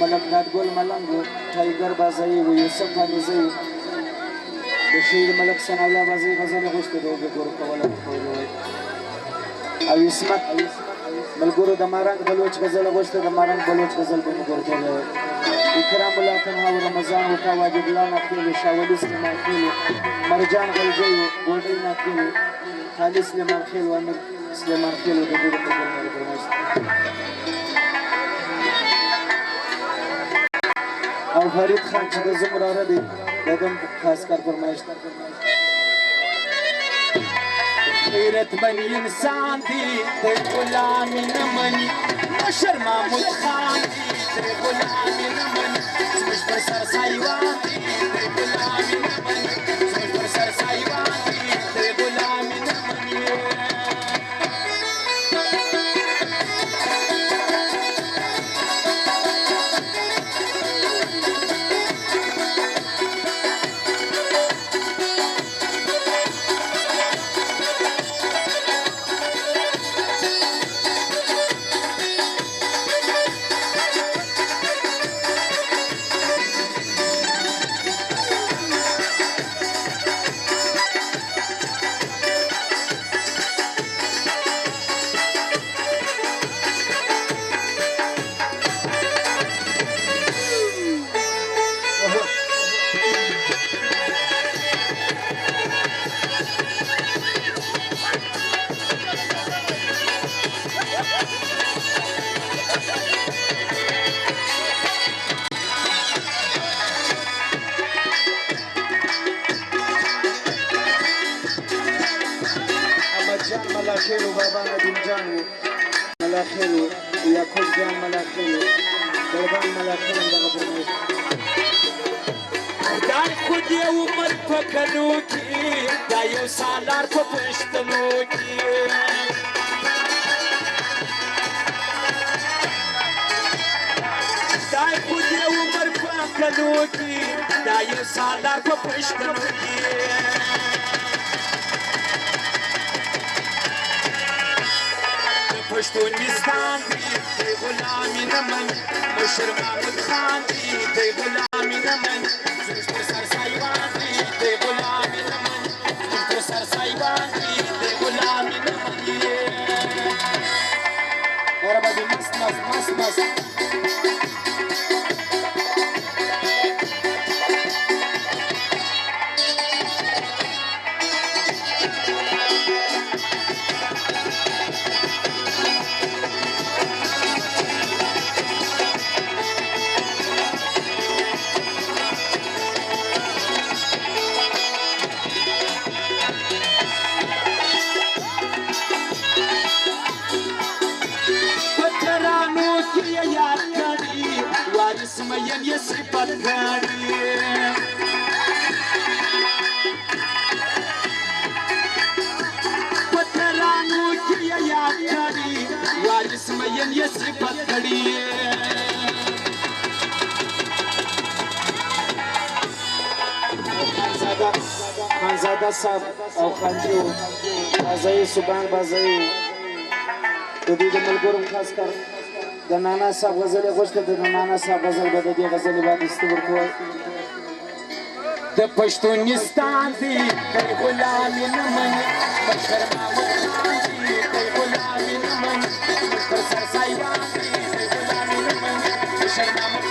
ملک دادګل ملنګ ټایګر بازایی و یوسف حمیزی د شهید ملک ثناء الله بازی غزل غوښته د وګورو کوله او اسمت ملګرو د مارنګ بلوچ غزل غوښته د مارنګ بلوچ غزل به وګورو کوله اکرام الله تنها و رمضان و واجب الله نقیل شاولی سلیمان خیل مرجان غلجی و ګوډی نقیل خالد سلیمان خیل و امیر سلیمان خیل و د دې په ګرمه فرمایش او فرید خان چې د زمراره دی دغه خاص کار فرمایش غیرت من انسان دی د غلامی نه مني مشر محمود خان دی د غلامی نه مني زموږ پر سر سایوان دی د غلامی نه مني زموږ پر سر سایوان دی د غلامی نه مني ملاخیلو بابا ندیم جانو ملاخیلو یعقوب جان ملاخیلو دربان ملاخیلو دغه فرمایش خدای خو دې عمر په کلو کې دا یو سالار په پښتنو کې خدای خو دې عمر په کلو کې دا یو سالار په پښتنو کې پښتونستان دی د غلامي نه مني مشر محمود خان دی د غلامي نه مني زموږ پر سر سایوان دی د غلامي نه مني زموږ پر سر سایوان دی د غلامي نه مني وربه مست مست مست مست مین یې صفت کړي په ترانو کې یې یاد کړي وارث مین یې صفت کړي خانزاده صاحب او خانجو بازایی سبحان بازایی د دې د ملګرو خاص کار د نانا صاحب غزل غوښته د نانا صاحب غزل به د دې غزل باندې استورکوي د پښتونستان دی د غلامي نه مني مشر محمود خان دی د غلامي نه مني پر سر سایوان دی د غلامي نه مني مشر محمود